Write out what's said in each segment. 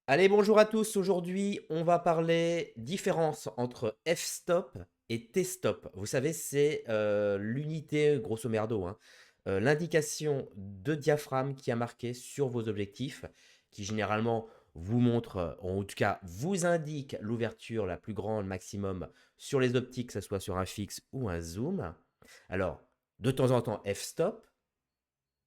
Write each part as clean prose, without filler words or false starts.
Allez, bonjour à tous. Aujourd'hui, on va parler différence entre f-stop et t-stop. Vous savez, c'est l'unité, grosso merdo, hein, l'indication de diaphragme qui a marqué sur vos objectifs, qui généralement vous montre, en tout cas vous indique l'ouverture la plus grande maximum sur les optiques, que ce soit sur un fixe ou un zoom. Alors, de temps en temps, f-stop,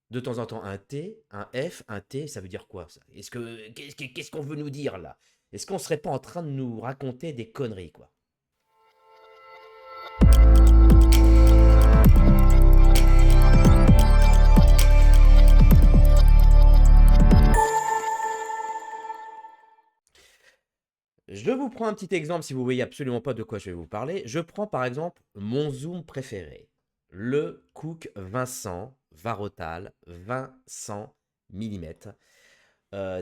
de temps en temps un T, un F, un T, ça veut dire quoi ça? Qu'est-ce qu'on veut nous dire là? Est-ce qu'on serait pas en train de nous raconter des conneries quoi? Je vous prends un petit exemple si vous voyez absolument pas de quoi je vais vous parler. Je prends par exemple mon zoom préféré, le Cooke Vincent Varotal 20-100 mm,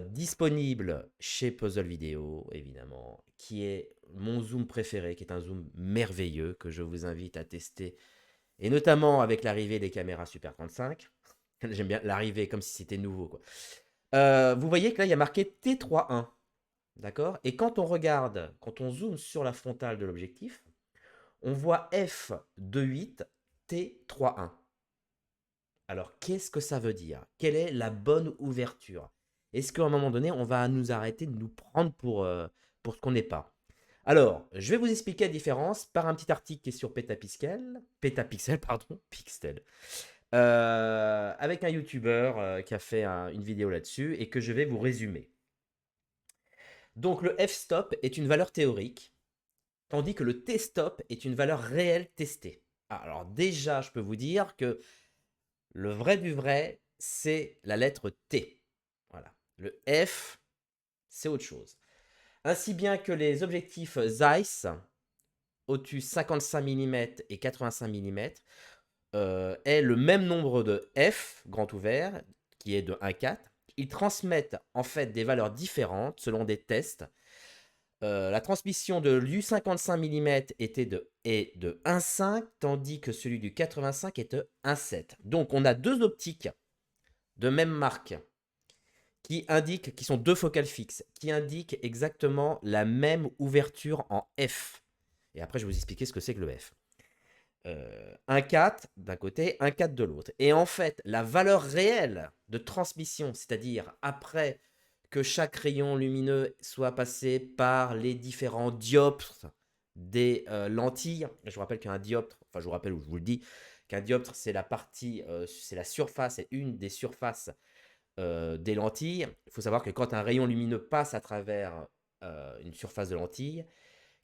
disponible chez Puzzle Video évidemment, qui est mon zoom préféré, qui est un zoom merveilleux que je vous invite à tester. Et notamment avec l'arrivée des caméras Super 35. J'aime bien l'arrivée comme si c'était nouveau, quoi. Vous voyez que là, il y a marqué T31. D'accord? Et quand on regarde, quand on zoome sur la frontale de l'objectif, on voit F28 T31. Alors, qu'est-ce que ça veut dire? Quelle est la bonne ouverture? Est-ce qu'à un moment donné, on va nous arrêter de nous prendre pour ce qu'on n'est pas? Alors, je vais vous expliquer la différence par un petit article qui est sur Pétapixel, pardon, Pixel, avec un YouTuber qui a fait une vidéo là-dessus et que je vais vous résumer. Donc, le f-stop est une valeur théorique, tandis que le t-stop est une valeur réelle testée. Alors, déjà, je peux vous dire que le vrai du vrai, c'est la lettre T. Voilà. Le F, c'est autre chose. Ainsi bien que les objectifs Zeiss, au-dessus 55 mm et 85 mm, est le même nombre de F, grand ouvert, qui est de 1,4. Ils transmettent en fait des valeurs différentes selon des tests. La transmission de l'U55 mm est de 1,5, tandis que celui du 85 est de 1,7. Donc on a deux optiques de même marque qui sont deux focales fixes, qui indiquent exactement la même ouverture en F. Et après, je vais vous expliquer ce que c'est que le F. Un 4 d'un côté, un 4 de l'autre. Et en fait, la valeur réelle de transmission, c'est-à-dire après que chaque rayon lumineux soit passé par les différents dioptres des lentilles, je vous rappelle qu'un dioptre, enfin je vous rappelle ou je vous le dis, qu'un dioptre c'est la partie, c'est la surface, c'est une des surfaces des lentilles. Il faut savoir que quand un rayon lumineux passe à travers une surface de lentille,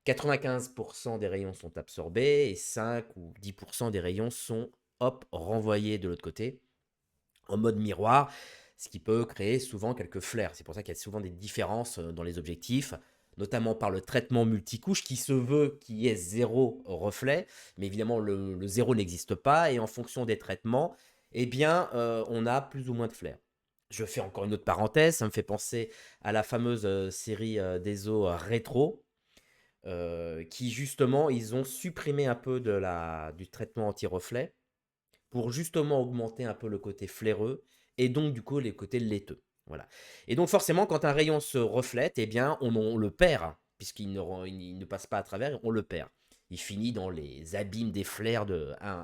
95% des rayons sont absorbés et 5 ou 10% des rayons sont hop, renvoyés de l'autre côté en mode miroir, ce qui peut créer souvent quelques flares. C'est pour ça qu'il y a souvent des différences dans les objectifs, notamment par le traitement multicouche qui se veut qu'il y ait zéro reflet, mais évidemment le zéro n'existe pas et en fonction des traitements, eh bien, on a plus ou moins de flares. Je fais encore une autre parenthèse, ça me fait penser à la fameuse série d'ESO rétro, qui justement, ils ont supprimé un peu du traitement anti-reflet pour justement augmenter un peu le côté flaireux et donc du coup les côtés laiteux. Voilà. Et donc forcément, quand un rayon se reflète, eh bien on le perd, hein, puisqu'il il ne passe pas à travers, on le perd. Il finit dans les abîmes des flares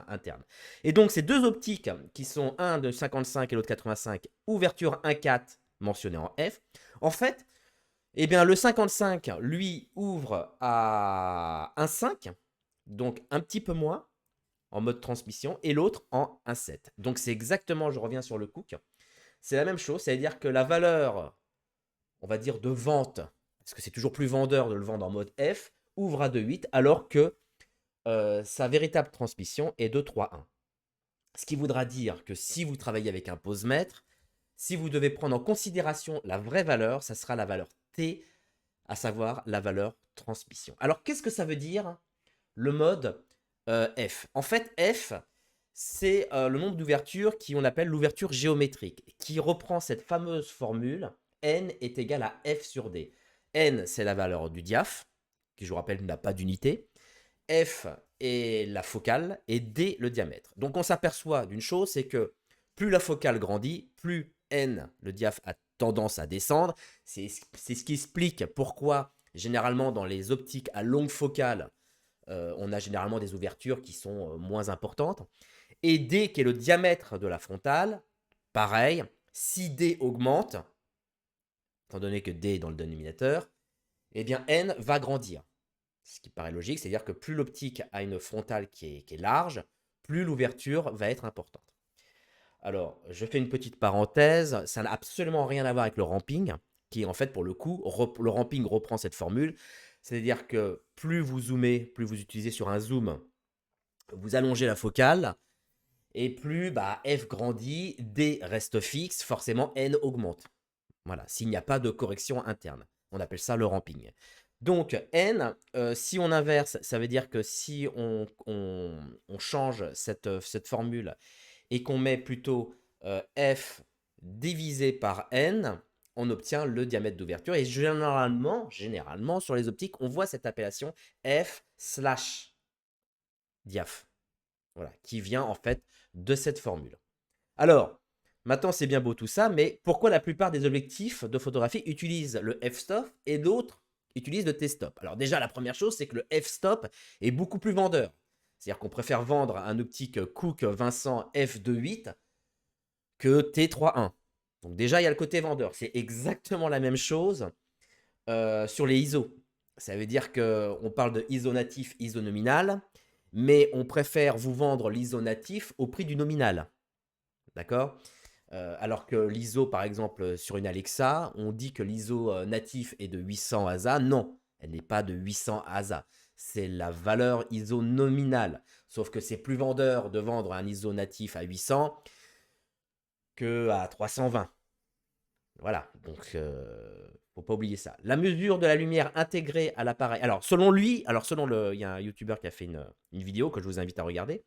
internes. Et donc ces deux optiques, qui sont un de 55 et l'autre 85, ouverture 1,4 mentionnée en F, en fait, eh bien, le 55, lui, ouvre à 1,5, donc un petit peu moins en mode transmission, et l'autre en 1,7. Donc c'est exactement, je reviens sur le Cook, c'est la même chose, c'est-à-dire que la valeur, on va dire, de vente, parce que c'est toujours plus vendeur de le vendre en mode F, ouvre à 2,8, alors que sa véritable transmission est de 3,1. Ce qui voudra dire que si vous travaillez avec un posemètre, si vous devez prendre en considération la vraie valeur, ça sera la valeur T, à savoir la valeur transmission. Alors, qu'est-ce que ça veut dire le mode F? En fait, F, c'est le nombre d'ouvertures qu'on appelle l'ouverture géométrique, qui reprend cette fameuse formule n est égal à F sur D. N, c'est la valeur du diaph, qui je vous rappelle n'a pas d'unité. F est la focale et D le diamètre. Donc on s'aperçoit d'une chose, c'est que plus la focale grandit, plus n, le diaph, a tendance à descendre. C'est ce qui explique pourquoi, généralement, dans les optiques à longue focale, on a généralement des ouvertures qui sont moins importantes. Et D, qui est le diamètre de la frontale, pareil, si D augmente, étant donné que D est dans le dénominateur, eh bien N va grandir. Ce qui paraît logique, c'est-à-dire que plus l'optique a une frontale qui est large, plus l'ouverture va être importante. Alors, je fais une petite parenthèse, ça n'a absolument rien à voir avec le ramping, qui en fait, pour le coup, le ramping reprend cette formule, c'est-à-dire que plus vous zoomez, plus vous utilisez sur un zoom, vous allongez la focale, et plus f grandit, D reste fixe, forcément N augmente. Voilà, s'il n'y a pas de correction interne. On appelle ça le ramping. Donc N, si on inverse, ça veut dire que si on change cette formule et qu'on met plutôt F divisé par N, on obtient le diamètre d'ouverture. Et généralement, sur les optiques, on voit cette appellation F slash diaph. Voilà, qui vient en fait de cette formule. Alors, maintenant c'est bien beau tout ça, mais pourquoi la plupart des objectifs de photographie utilisent le f-stop et d'autres utilisent le t-stop? Alors déjà, la première chose, c'est que le f-stop est beaucoup plus vendeur. C'est-à-dire qu'on préfère vendre un optique Cooke Vincent f2.8 que T3.1. Donc déjà, il y a le côté vendeur. C'est exactement la même chose sur les ISO. Ça veut dire qu'on parle de ISO natif, ISO nominal, mais on préfère vous vendre l'ISO natif au prix du nominal. D'accord? Alors que l'ISO, par exemple, sur une Alexa, on dit que l'ISO natif est de 800 ASA. Non, elle n'est pas de 800 ASA. C'est la valeur ISO nominale. Sauf que c'est plus vendeur de vendre un ISO natif à 800 que à 320. Voilà, donc faut pas oublier ça. La mesure de la lumière intégrée à l'appareil. Alors, selon lui, il y a un YouTuber qui a fait une vidéo que je vous invite à regarder.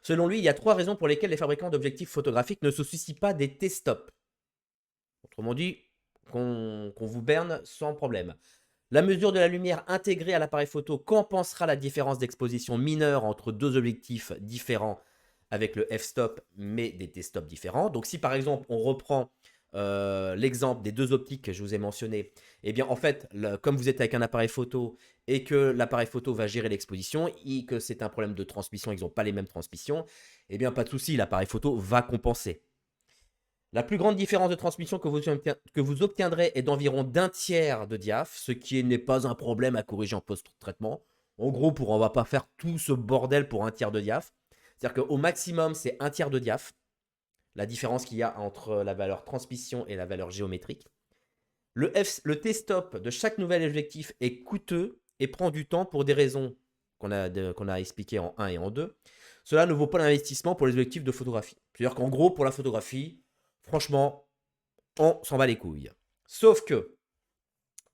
Selon lui, il y a 3 raisons pour lesquelles les fabricants d'objectifs photographiques ne se soucient pas des T-stop. Autrement dit, qu'on vous berne sans problème. La mesure de la lumière intégrée à l'appareil photo compensera la différence d'exposition mineure entre 2 objectifs différents avec le f-stop, mais des T-stop différents. Donc si par exemple on reprend l'exemple des 2 optiques que je vous ai mentionnées, eh bien en fait, comme vous êtes avec un appareil photo et que l'appareil photo va gérer l'exposition et que c'est un problème de transmission, ils n'ont pas les mêmes transmissions, eh bien pas de souci, l'appareil photo va compenser. La plus grande différence de transmission que vous obtiendrez est d'environ d'un tiers de diaph, ce qui n'est pas un problème à corriger en post-traitement. En gros, on ne va pas faire tout ce bordel pour un tiers de diaph. C'est-à-dire qu'au maximum, c'est un tiers de diaph, la différence qu'il y a entre la valeur transmission et la valeur géométrique. Le T-stop de chaque nouvel objectif est coûteux et prend du temps pour des raisons qu'on a expliquées en 1 et en 2. Cela ne vaut pas l'investissement pour les objectifs de photographie. C'est-à-dire qu'en gros, pour la photographie, franchement, on s'en bat les couilles. Sauf que,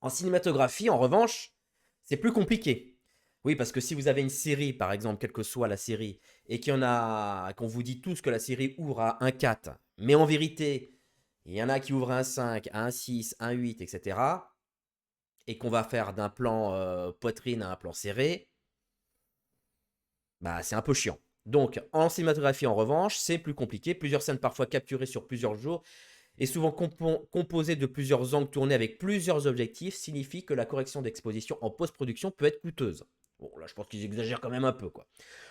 en cinématographie, en revanche, c'est plus compliqué. Oui, parce que si vous avez une série, par exemple, quelle que soit la série, et qu'on vous dit tous que la série ouvre à 1,4, mais en vérité, il y en a qui ouvrent à 1,5, à 1,6, 1,8, etc., et qu'on va faire d'un plan poitrine à un plan serré, c'est un peu chiant. Donc, en cinématographie, en revanche, c'est plus compliqué. Plusieurs scènes parfois capturées sur plusieurs jours et souvent composées de plusieurs angles tournés avec plusieurs objectifs signifie que la correction d'exposition en post-production peut être coûteuse. Bon, là, je pense qu'ils exagèrent quand même un peu, quoi.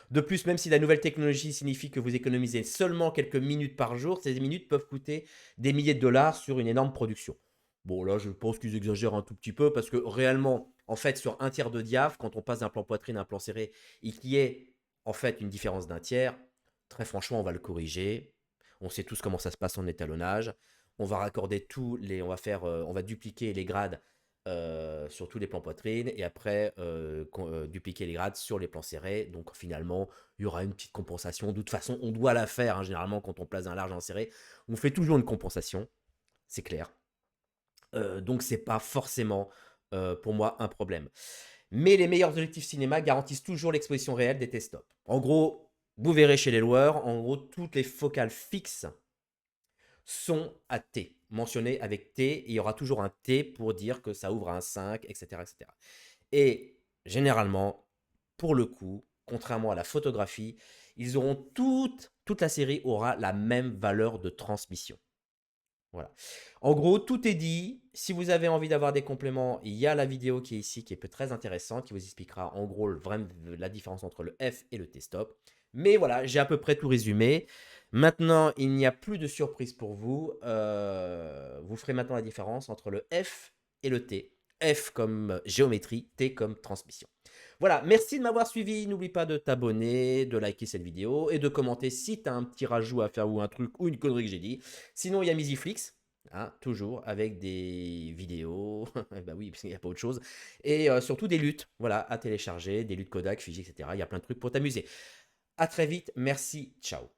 De plus, même si la nouvelle technologie signifie que vous économisez seulement quelques minutes par jour, ces minutes peuvent coûter des milliers de dollars sur une énorme production. Bon, là, je pense qu'ils exagèrent un tout petit peu parce que réellement, en fait, sur un tiers de diaph, quand on passe d'un plan poitrine à un plan serré et qu'il y ait en fait une différence d'un tiers, très franchement, on va le corriger. On sait tous comment ça se passe en étalonnage. On va raccorder on va dupliquer les grades sur tous les plans poitrine et après dupliquer les grades sur les plans serrés. Donc finalement, il y aura une petite compensation. De toute façon, on doit la faire hein, généralement quand on place un large en serré. On fait toujours une compensation, c'est clair. Donc c'est pas forcément pour moi un problème. Mais les meilleurs objectifs cinéma garantissent toujours l'exposition réelle des T-stop. En gros, vous verrez chez les loueurs, en gros, toutes les focales fixes sont à T, mentionnées avec T, et il y aura toujours un T pour dire que ça ouvre à un 5, etc. etc. Et généralement, pour le coup, contrairement à la photographie, ils auront toute la série aura la même valeur de transmission. Voilà. En gros, tout est dit. Si vous avez envie d'avoir des compléments, il y a la vidéo qui est ici, qui est très intéressante, qui vous expliquera en gros vraiment la différence entre le F et le T-stop. Mais voilà, j'ai à peu près tout résumé. Maintenant, il n'y a plus de surprise pour vous. Vous ferez maintenant la différence entre le F et le T. F comme géométrie, T comme transmission. Voilà, merci de m'avoir suivi. N'oublie pas de t'abonner, de liker cette vidéo et de commenter si tu as un petit rajout à faire ou un truc ou une connerie que j'ai dit. Sinon, il y a Misiflix, hein, toujours avec des vidéos, bah oui, parce qu'il n'y a pas autre chose, et surtout des luttes, voilà, à télécharger, des luttes Kodak, Fiji, etc. Il y a plein de trucs pour t'amuser. À très vite, merci, ciao.